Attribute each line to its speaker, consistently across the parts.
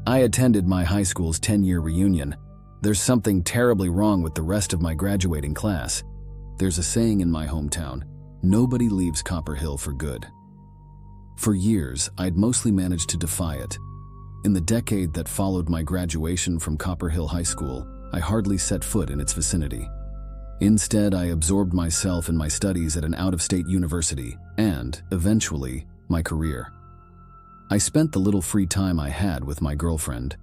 Speaker 1: I attended my high school's 10-year reunion. There's something terribly wrong with the rest of my graduating class. There's a saying in my hometown, nobody leaves Copper Hill for good. For years, I'd mostly managed to defy it. In the decade that followed my graduation from Copper Hill High School, I hardly set foot in its vicinity. Instead, I absorbed myself in my studies at an out-of-state university and, eventually, my career. I spent the little free time I had with my girlfriend,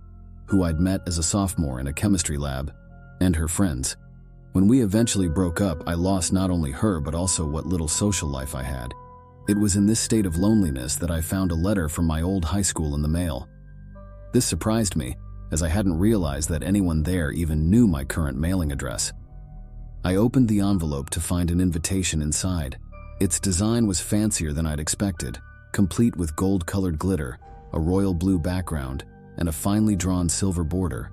Speaker 1: who I'd met as a sophomore in a chemistry lab, and her friends. When we eventually broke up, I lost not only her but also what little social life I had. It was in this state of loneliness that I found a letter from my old high school in the mail. This surprised me, as I hadn't realized that anyone there even knew my current mailing address. I opened the envelope to find an invitation inside. Its design was fancier than I'd expected, complete with gold-colored glitter, a royal blue background, and a finely drawn silver border.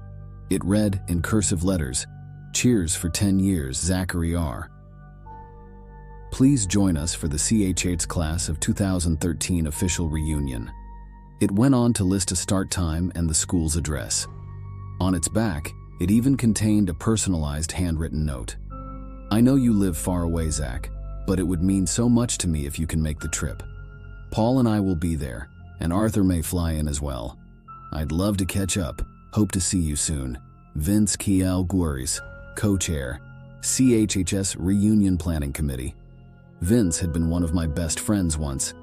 Speaker 1: It read, in cursive letters, "Cheers for 10 years, Zachary R. Please join us for the CHH class of 2013 official reunion." It went on to list a start time and the school's address. On its back, it even contained a personalized handwritten note. "I know you live far away, Zach, but it would mean so much to me if you can make the trip. Paul and I will be there, and Arthur may fly in as well. I'd love to catch up. Hope to see you soon. Vince Kiel Gueris, co-chair, CHHS Reunion Planning Committee." Vince had been one of my best friends once.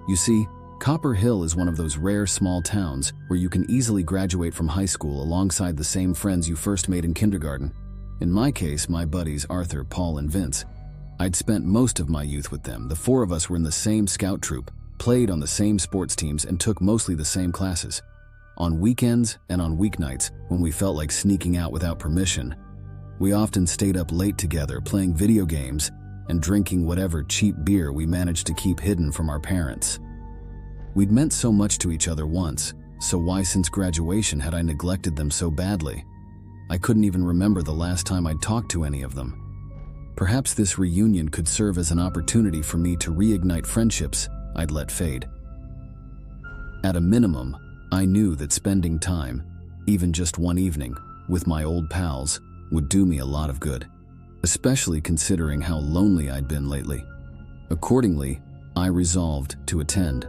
Speaker 1: You see, Copper Hill is one of those rare small towns where you can easily graduate from high school alongside the same friends you first made in kindergarten. In my case, my buddies Arthur, Paul, and Vince. I'd spent most of my youth with them. The four of us were in the same scout troop, played on the same sports teams, and took mostly the same classes. On weekends and on weeknights, when we felt like sneaking out without permission, we often stayed up late together playing video games and drinking whatever cheap beer we managed to keep hidden from our parents. We'd meant so much to each other once, so why since graduation had I neglected them so badly? I couldn't even remember the last time I'd talked to any of them. Perhaps this reunion could serve as an opportunity for me to reignite friendships I'd let fade. At a minimum, I knew that spending time, even just one evening, with my old pals would do me a lot of good, especially considering how lonely I'd been lately. Accordingly, I resolved to attend.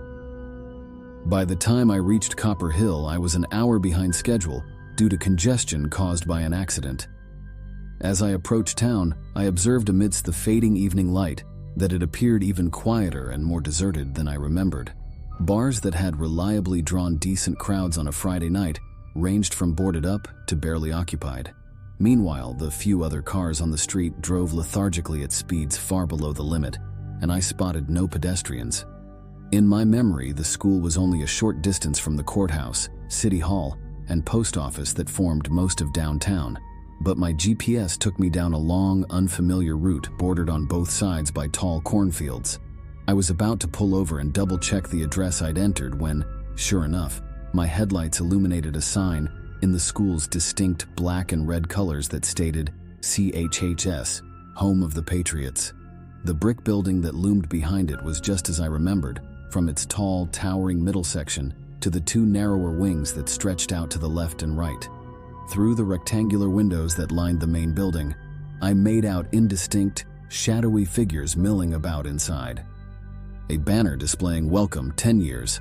Speaker 1: By the time I reached Copper Hill, I was an hour behind schedule due to congestion caused by an accident. As I approached town, I observed amidst the fading evening light that it appeared even quieter and more deserted than I remembered. Bars that had reliably drawn decent crowds on a Friday night ranged from boarded up to barely occupied. Meanwhile, the few other cars on the street drove lethargically at speeds far below the limit, and I spotted no pedestrians. In my memory, the school was only a short distance from the courthouse, city hall, and post office that formed most of downtown, but my GPS took me down a long, unfamiliar route bordered on both sides by tall cornfields. I was about to pull over and double-check the address I'd entered when, sure enough, my headlights illuminated a sign in the school's distinct black and red colors that stated CHHS, Home of the Patriots. The brick building that loomed behind it was just as I remembered, from its tall, towering middle section to the two narrower wings that stretched out to the left and right. Through the rectangular windows that lined the main building, I made out indistinct, shadowy figures milling about inside. A banner displaying "Welcome 10 years."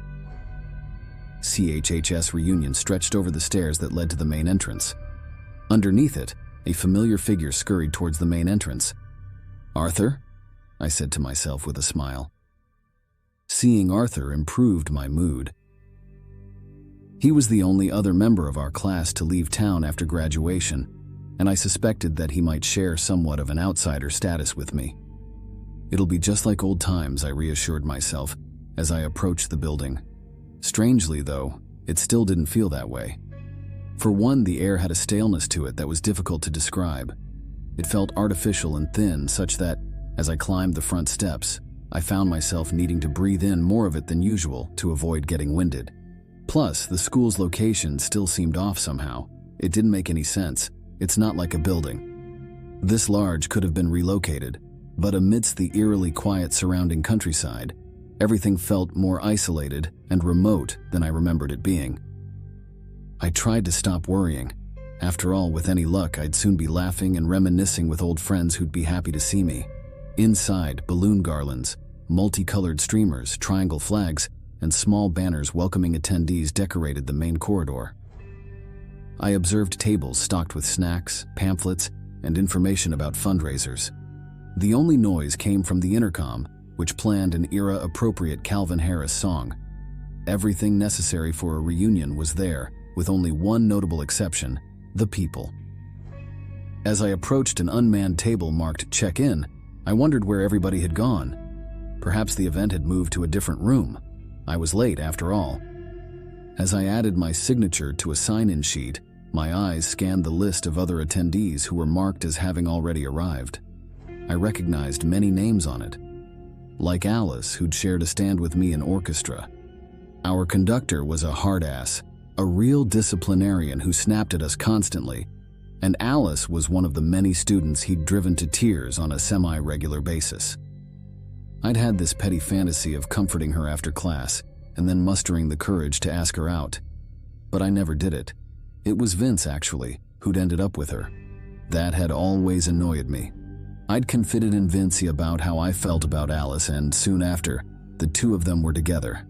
Speaker 1: CHHS Reunion stretched over the stairs that led to the main entrance. Underneath it, a familiar figure scurried towards the main entrance. "Arthur?" I said to myself with a smile. Seeing Arthur improved my mood. He was the only other member of our class to leave town after graduation, and I suspected that he might share somewhat of an outsider status with me. It'll be just like old times, I reassured myself as I approached the building. Strangely, though, it still didn't feel that way. For one, the air had a staleness to it that was difficult to describe. It felt artificial and thin, such that, as I climbed the front steps, I found myself needing to breathe in more of it than usual to avoid getting winded. Plus, the school's location still seemed off somehow. It didn't make any sense. It's not like a building this large could have been relocated, but amidst the eerily quiet surrounding countryside, everything felt more isolated and remote than I remembered it being. I tried to stop worrying. After all, with any luck, I'd soon be laughing and reminiscing with old friends who'd be happy to see me. Inside, balloon garlands, multicolored streamers, triangle flags, and small banners welcoming attendees decorated the main corridor. I observed tables stocked with snacks, pamphlets, and information about fundraisers. The only noise came from the intercom, which planned an era-appropriate Calvin Harris song. Everything necessary for a reunion was there, with only one notable exception: the people. As I approached an unmanned table marked check-in, I wondered where everybody had gone. Perhaps the event had moved to a different room. I was late, after all. As I added my signature to a sign-in sheet, my eyes scanned the list of other attendees who were marked as having already arrived. I recognized many names on it, like Alice, who'd shared a stand with me in orchestra. Our conductor was a hard-ass, a real disciplinarian who snapped at us constantly, and Alice was one of the many students he'd driven to tears on a semi-regular basis. I'd had this petty fantasy of comforting her after class and then mustering the courage to ask her out. But I never did it. It was Vince, actually, who'd ended up with her. That had always annoyed me. I'd confided in Vince about how I felt about Alice, and soon after, the two of them were together.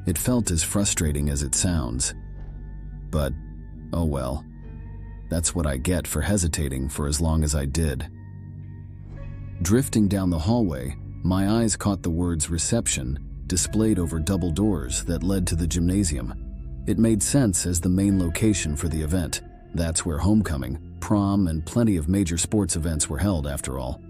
Speaker 1: It felt as frustrating as it sounds. But, oh well. That's what I get for hesitating for as long as I did. Drifting down the hallway, my eyes caught the words "reception" displayed over double doors that led to the gymnasium. It made sense as the main location for the event. That's where homecoming, prom, and plenty of major sports events were held, after all.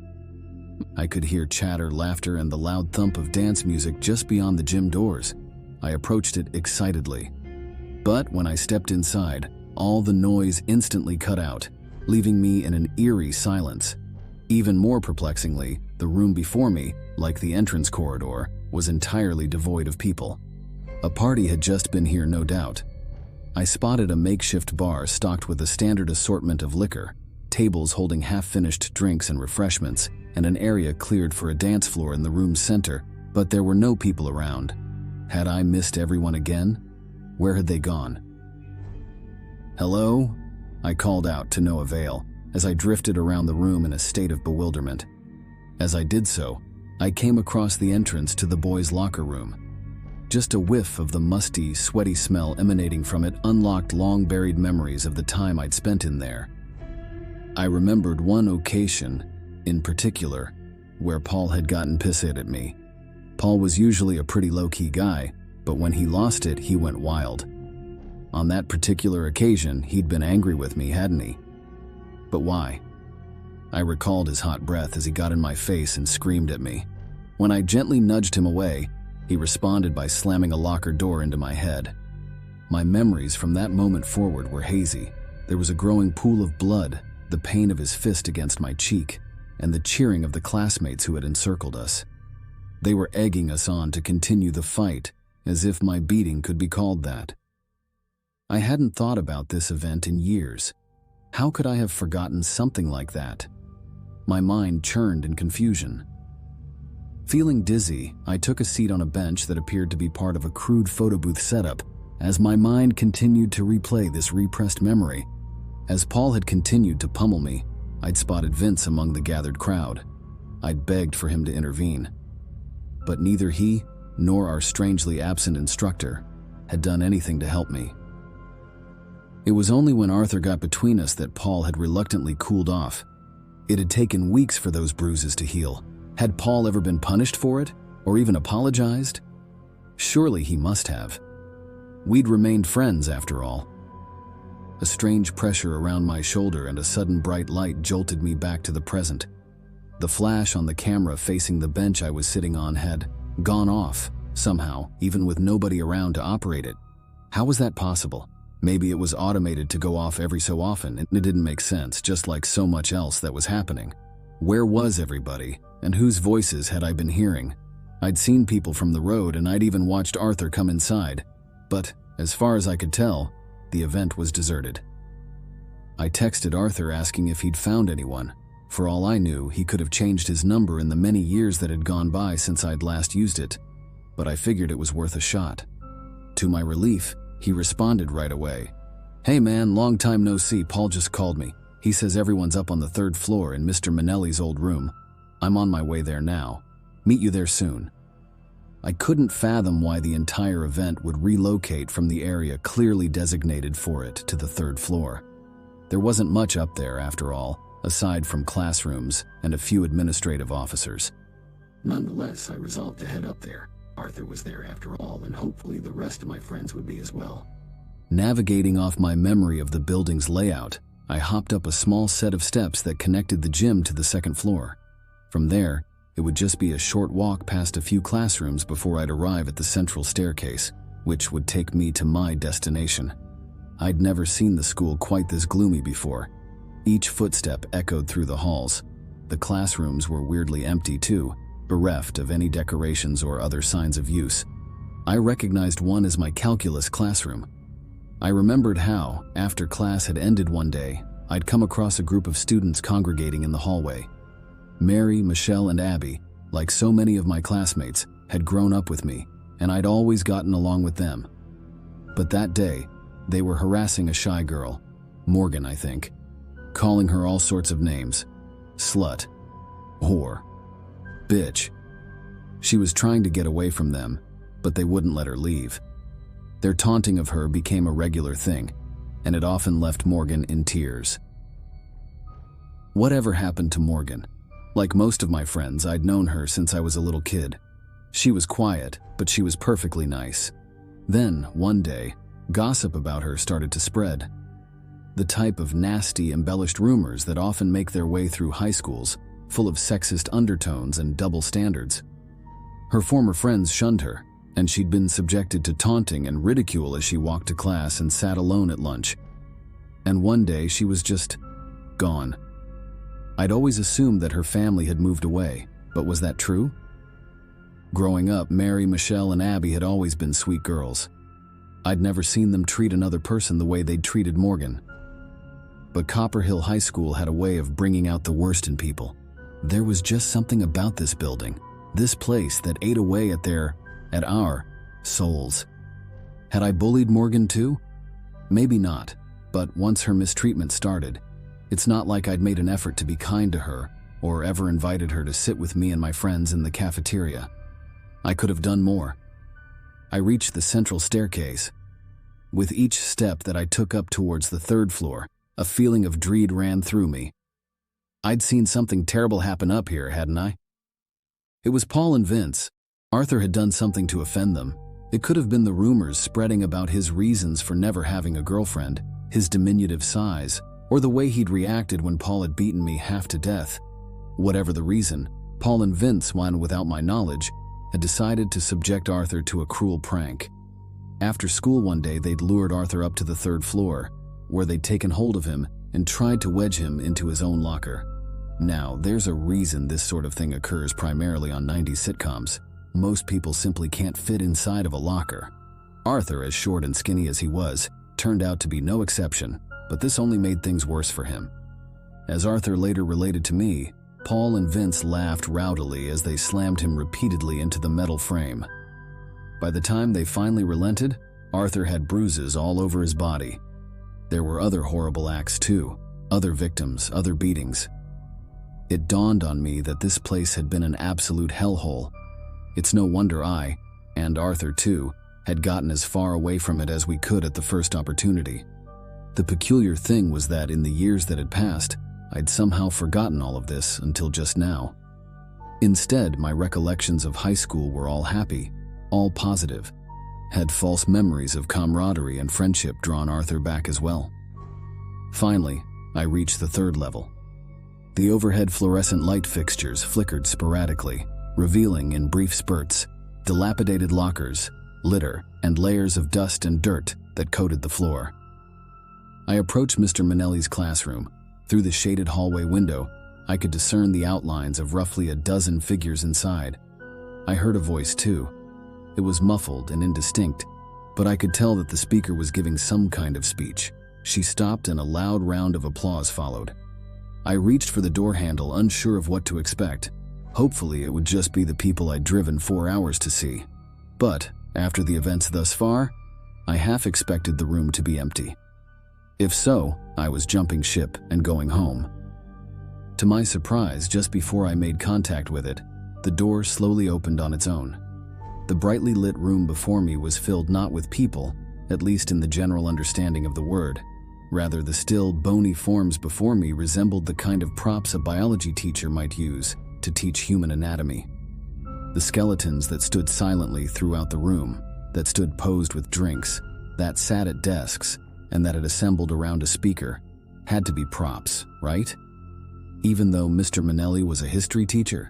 Speaker 1: I could hear chatter, laughter, and the loud thump of dance music just beyond the gym doors. I approached it excitedly. But when I stepped inside, all the noise instantly cut out, leaving me in an eerie silence. Even more perplexingly, the room before me, like the entrance corridor, was entirely devoid of people. A party had just been here, no doubt. I spotted a makeshift bar stocked with a standard assortment of liquor, tables holding half-finished drinks and refreshments, and an area cleared for a dance floor in the room's center, but there were no people around. Had I missed everyone again? Where had they gone? "Hello?" I called out to no avail, as I drifted around the room in a state of bewilderment. As I did so, I came across the entrance to the boys' locker room. Just a whiff of the musty, sweaty smell emanating from it unlocked long-buried memories of the time I'd spent in there. I remembered one occasion, in particular, where Paul had gotten pissed at me. Paul was usually a pretty low-key guy, but when he lost it, he went wild. On that particular occasion, he'd been angry with me, hadn't he? But why? I recalled his hot breath as he got in my face and screamed at me. When I gently nudged him away, he responded by slamming a locker door into my head. My memories from that moment forward were hazy. There was a growing pool of blood, the pain of his fist against my cheek, and the cheering of the classmates who had encircled us. They were egging us on to continue the fight, as if my beating could be called that. I hadn't thought about this event in years. How could I have forgotten something like that? My mind churned in confusion. Feeling dizzy, I took a seat on a bench that appeared to be part of a crude photo booth setup as my mind continued to replay this repressed memory. As Paul had continued to pummel me, I'd spotted Vince among the gathered crowd. I'd begged for him to intervene. But neither he nor our strangely absent instructor had done anything to help me. It was only when Arthur got between us that Paul had reluctantly cooled off. It had taken weeks for those bruises to heal. Had Paul ever been punished for it, or even apologized? Surely he must have. We'd remained friends, after all. A strange pressure around my shoulder and a sudden bright light jolted me back to the present. The flash on the camera facing the bench I was sitting on had gone off, somehow, even with nobody around to operate it. How was that possible? Maybe it was automated to go off every so often, and it didn't make sense, just like so much else that was happening. Where was everybody, and whose voices had I been hearing? I'd seen people from the road, and I'd even watched Arthur come inside. But, as far as I could tell, the event was deserted. I texted Arthur asking if he'd found anyone. For all I knew, he could have changed his number in the many years that had gone by since I'd last used it, but I figured it was worth a shot. To my relief, he responded right away. Hey man, long time no see. Paul just called me. He says everyone's up on the 3rd floor in Mr. Manelli's old room. I'm on my way there now. Meet you there soon. I couldn't fathom why the entire event would relocate from the area clearly designated for it to the 3rd floor. There wasn't much up there, after all, aside from classrooms and a few administrative officers. Nonetheless, I resolved to head up there. Arthur was there after all, and hopefully the rest of my friends would be as well. Navigating off my memory of the building's layout, I hopped up a small set of steps that connected the gym to the 2nd floor. From there, it would just be a short walk past a few classrooms before I'd arrive at the central staircase, which would take me to my destination. I'd never seen the school quite this gloomy before. Each footstep echoed through the halls. The classrooms were weirdly empty too, bereft of any decorations or other signs of use. I recognized one as my calculus classroom. I remembered how, after class had ended one day, I'd come across a group of students congregating in the hallway. Mary, Michelle, and Abby, like so many of my classmates, had grown up with me, and I'd always gotten along with them. But that day, they were harassing a shy girl, Morgan, I think, calling her all sorts of names. Slut. Whore. Bitch. She was trying to get away from them, but they wouldn't let her leave. Their taunting of her became a regular thing, and it often left Morgan in tears. Whatever happened to Morgan? Like most of my friends, I'd known her since I was a little kid. She was quiet, but she was perfectly nice. Then, one day, gossip about her started to spread. The type of nasty, embellished rumors that often make their way through high schools, full of sexist undertones and double standards. Her former friends shunned her, and she'd been subjected to taunting and ridicule as she walked to class and sat alone at lunch. And one day she was just gone. I'd always assumed that her family had moved away, but was that true? Growing up, Mary, Michelle, and Abby had always been sweet girls. I'd never seen them treat another person the way they'd treated Morgan. But Copper Hill High School had a way of bringing out the worst in people. There was just something about this building, this place that ate away at our souls. Had I bullied Morgan too? Maybe not, but once her mistreatment started, it's not like I'd made an effort to be kind to her or ever invited her to sit with me and my friends in the cafeteria. I could have done more. I reached the central staircase. With each step that I took up towards the 3rd floor, a feeling of dread ran through me. I'd seen something terrible happen up here, hadn't I? It was Paul and Vince. Arthur had done something to offend them. It could have been the rumors spreading about his reasons for never having a girlfriend, his diminutive size, or the way he'd reacted when Paul had beaten me half to death. Whatever the reason, Paul and Vince, when without my knowledge, had decided to subject Arthur to a cruel prank. After school one day, they'd lured Arthur up to the 3rd floor, where they'd taken hold of him and tried to wedge him into his own locker. Now, there's a reason this sort of thing occurs primarily on 90s sitcoms. Most people simply can't fit inside of a locker. Arthur, as short and skinny as he was, turned out to be no exception, but this only made things worse for him. As Arthur later related to me, Paul and Vince laughed rowdily as they slammed him repeatedly into the metal frame. By the time they finally relented, Arthur had bruises all over his body. There were other horrible acts too, other victims, other beatings. It dawned on me that this place had been an absolute hellhole. It's no wonder I, and Arthur too, had gotten as far away from it as we could at the first opportunity. The peculiar thing was that in the years that had passed, I'd somehow forgotten all of this until just now. Instead, my recollections of high school were all happy, all positive. Had false memories of camaraderie and friendship drawn Arthur back as well. Finally, I reached the 3rd level. The overhead fluorescent light fixtures flickered sporadically, revealing in brief spurts dilapidated lockers, litter, and layers of dust and dirt that coated the floor. I approached Mr. Manelli's classroom. Through the shaded hallway window, I could discern the outlines of roughly a dozen figures inside. I heard a voice too. It was muffled and indistinct, but I could tell that the speaker was giving some kind of speech. She stopped and a loud round of applause followed. I reached for the door handle, unsure of what to expect. Hopefully it would just be the people I'd driven 4 hours to see. But, after the events thus far, I half expected the room to be empty. If so, I was jumping ship and going home. To my surprise, just before I made contact with it, the door slowly opened on its own. The brightly lit room before me was filled not with people, at least in the general understanding of the word. Rather, the still, bony forms before me resembled the kind of props a biology teacher might use to teach human anatomy. The skeletons that stood silently throughout the room, that stood posed with drinks, that sat at desks, and that had assembled around a speaker, had to be props, right? Even though Mr. Manelli was a history teacher,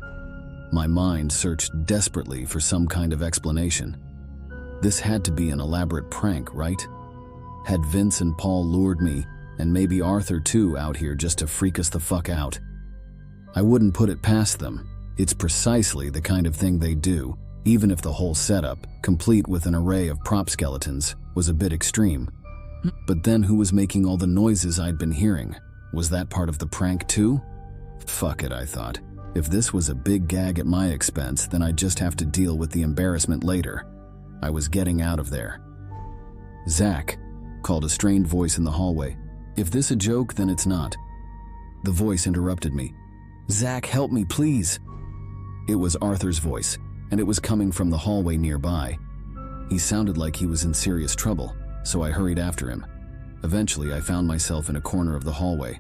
Speaker 1: my mind searched desperately for some kind of explanation. This had to be an elaborate prank, right? Had Vince and Paul lured me, and maybe Arthur too, out here just to freak us the fuck out? I wouldn't put it past them. It's precisely the kind of thing they do, even if the whole setup, complete with an array of prop skeletons, was a bit extreme. But then who was making all the noises I'd been hearing? Was that part of the prank too? Fuck it, I thought. If this was a big gag at my expense, then I'd just have to deal with the embarrassment later. I was getting out of there. "Zach," called a strained voice in the hallway. "If this a joke, then it's not." The voice interrupted me. "Zach, help me, please." It was Arthur's voice, and it was coming from the hallway nearby. He sounded like he was in serious trouble, so I hurried after him. Eventually, I found myself in a corner of the hallway.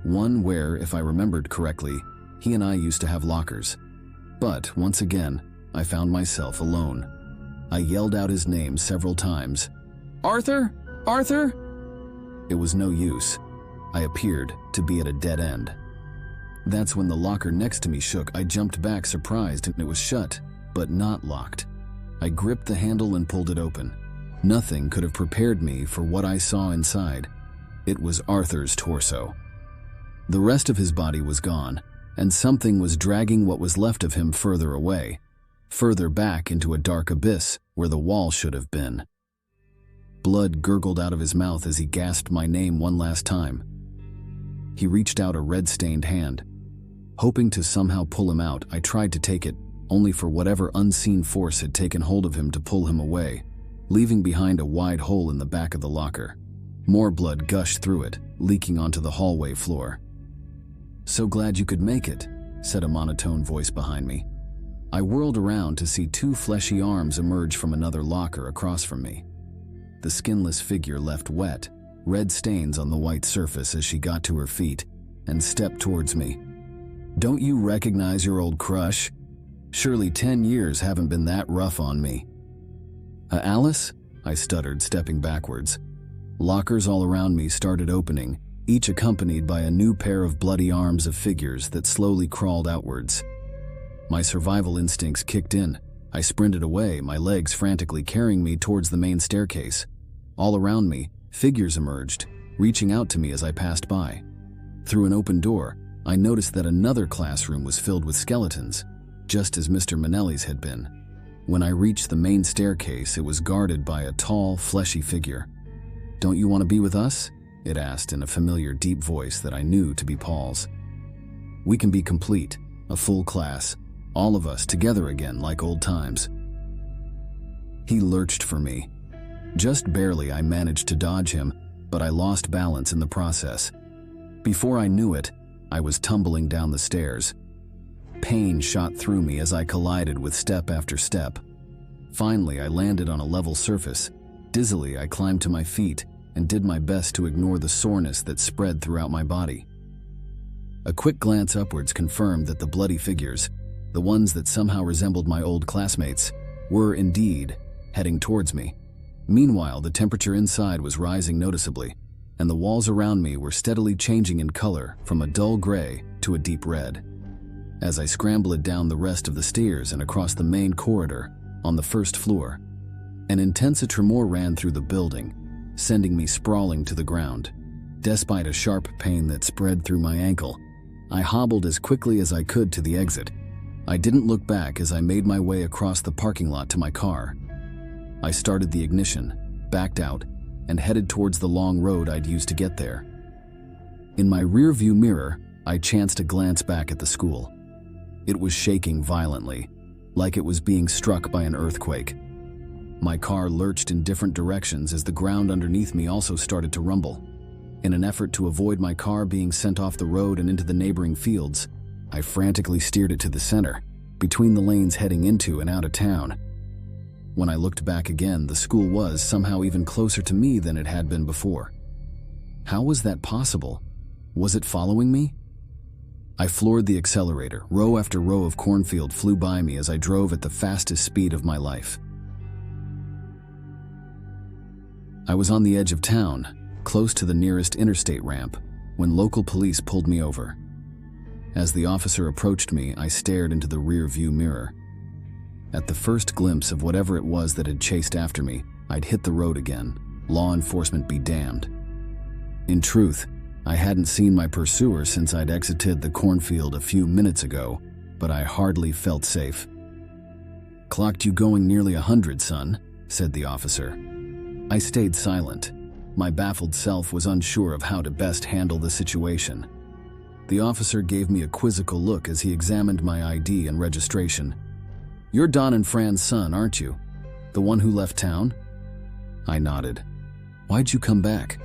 Speaker 1: One where, if I remembered correctly, he and I used to have lockers. But, once again, I found myself alone. I yelled out his name several times. "Arthur? Arthur?" It was no use. I appeared to be at a dead end. That's when the locker next to me shook. I jumped back surprised, and it was shut, but not locked. I gripped the handle and pulled it open. Nothing could have prepared me for what I saw inside. It was Arthur's torso. The rest of his body was gone, and something was dragging what was left of him further away, further back into a dark abyss where the wall should have been. Blood gurgled out of his mouth as he gasped my name one last time. He reached out a red-stained hand. Hoping to somehow pull him out, I tried to take it, only for whatever unseen force had taken hold of him to pull him away, leaving behind a wide hole in the back of the locker. More blood gushed through it, leaking onto the hallway floor. "So glad you could make it," said a monotone voice behind me. I whirled around to see two fleshy arms emerge from another locker across from me. The skinless figure left wet, red stains on the white surface as she got to her feet and stepped towards me. "Don't you recognize your old crush? Surely 10 years haven't been that rough on me." Alice?" I stuttered, stepping backwards. Lockers all around me started opening, each accompanied by a new pair of bloody arms of figures that slowly crawled outwards. My survival instincts kicked in. I sprinted away, my legs frantically carrying me towards the main staircase. All around me, figures emerged, reaching out to me as I passed by. Through an open door, I noticed that another classroom was filled with skeletons, just as Mr. Manelli's had been. When I reached the main staircase, it was guarded by a tall, fleshy figure. "Don't you want to be with us?" it asked in a familiar, deep voice that I knew to be Paul's. "We can be complete, a full class, all of us together again like old times." He lurched for me. Just barely I managed to dodge him, but I lost balance in the process. Before I knew it, I was tumbling down the stairs. Pain shot through me as I collided with step after step. Finally, I landed on a level surface. Dizzily, I climbed to my feet and did my best to ignore the soreness that spread throughout my body. A quick glance upwards confirmed that the bloody figures, the ones that somehow resembled my old classmates, were indeed heading towards me. Meanwhile, the temperature inside was rising noticeably, and the walls around me were steadily changing in color from a dull gray to a deep red. As I scrambled down the rest of the stairs and across the main corridor on the first floor, an intense tremor ran through the building, sending me sprawling to the ground. Despite a sharp pain that spread through my ankle, I hobbled as quickly as I could to the exit. I didn't look back as I made my way across the parking lot to my car. I started the ignition, backed out, and headed towards the long road I'd used to get there. In my rearview mirror, I chanced a glance back at the school. It was shaking violently, like it was being struck by an earthquake. My car lurched in different directions as the ground underneath me also started to rumble. In an effort to avoid my car being sent off the road and into the neighboring fields, I frantically steered it to the center, between the lanes heading into and out of town. When I looked back again, the school was somehow even closer to me than it had been before. How was that possible? Was it following me? I floored the accelerator. Row after row of cornfield flew by me as I drove at the fastest speed of my life. I was on the edge of town, close to the nearest interstate ramp, when local police pulled me over. As the officer approached me, I stared into the rear view mirror. At the first glimpse of whatever it was that had chased after me, I'd hit the road again. Law enforcement be damned. In truth, I hadn't seen my pursuer since I'd exited the cornfield a few minutes ago, but I hardly felt safe. "Clocked you going nearly 100, son," said the officer. I stayed silent. My baffled self was unsure of how to best handle the situation. The officer gave me a quizzical look as he examined my ID and registration. "You're Don and Fran's son, aren't you? The one who left town?" I nodded. "Why'd you come back?"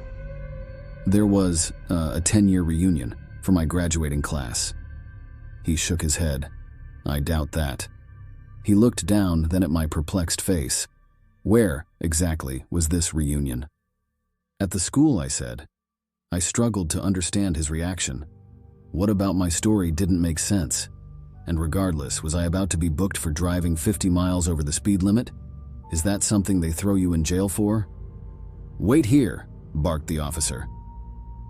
Speaker 1: "There was a 10-year reunion for my graduating class." He shook his head. "I doubt that." He looked down, then at my perplexed face. "Where, exactly, was this reunion?" "At the school," I said. I struggled to understand his reaction. What about my story didn't make sense? And regardless, was I about to be booked for driving 50 miles over the speed limit? Is that something they throw you in jail for? "Wait here," barked the officer.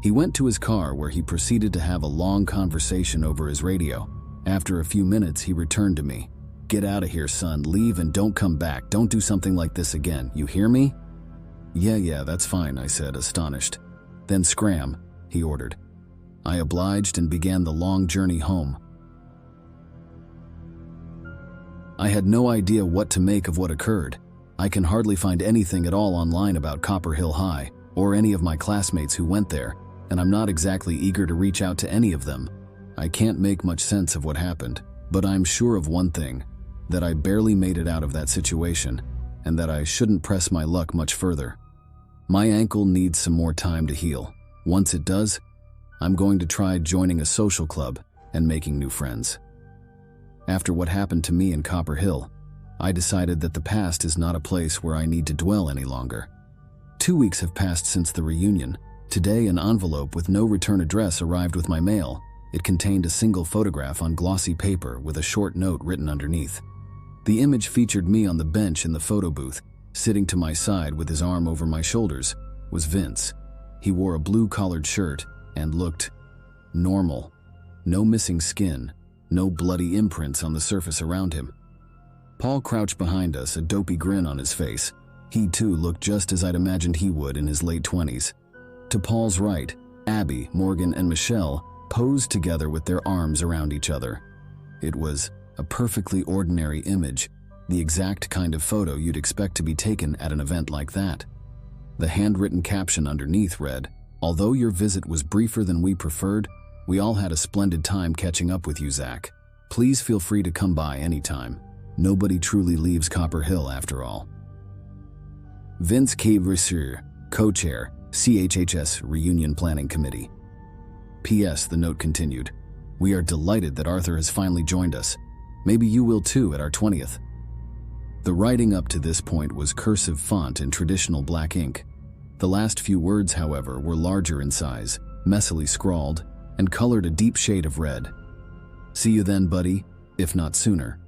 Speaker 1: He went to his car where he proceeded to have a long conversation over his radio. After a few minutes, he returned to me. "Get out of here, son. Leave and don't come back. Don't do something like this again. You hear me?" Yeah, that's fine," I said, astonished. "Then scram," he ordered. I obliged and began the long journey home. I had no idea what to make of what occurred. I can hardly find anything at all online about Copper Hill High or any of my classmates who went there, and I'm not exactly eager to reach out to any of them. I can't make much sense of what happened, but I'm sure of one thing, that I barely made it out of that situation, and that I shouldn't press my luck much further. My ankle needs some more time to heal. Once it does, I'm going to try joining a social club and making new friends. After what happened to me in Copper Hill, I decided that the past is not a place where I need to dwell any longer. 2 weeks have passed since the reunion. Today, an envelope with no return address arrived with my mail. It contained a single photograph on glossy paper with a short note written underneath. The image featured me on the bench in the photo booth, sitting to my side with his arm over my shoulders, was Vince. He wore a blue-collared shirt and looked normal. No missing skin, no bloody imprints on the surface around him. Paul crouched behind us, a dopey grin on his face. He too looked just as I'd imagined he would in his late 20s. To Paul's right, Abby, Morgan, and Michelle posed together with their arms around each other. It was a perfectly ordinary image, the exact kind of photo you'd expect to be taken at an event like that. The handwritten caption underneath read, "Although your visit was briefer than we preferred, we all had a splendid time catching up with you, Zach. Please feel free to come by anytime. Nobody truly leaves Copper Hill after all. Vince K. Brisser, co-chair, CHHS Reunion Planning Committee." P.S. The note continued, "We are delighted that Arthur has finally joined us. Maybe you will too at our 20th. The writing up to this point was cursive font in traditional black ink. The last few words, however, were larger in size, messily scrawled, and colored a deep shade of red. "See you then, buddy, if not sooner."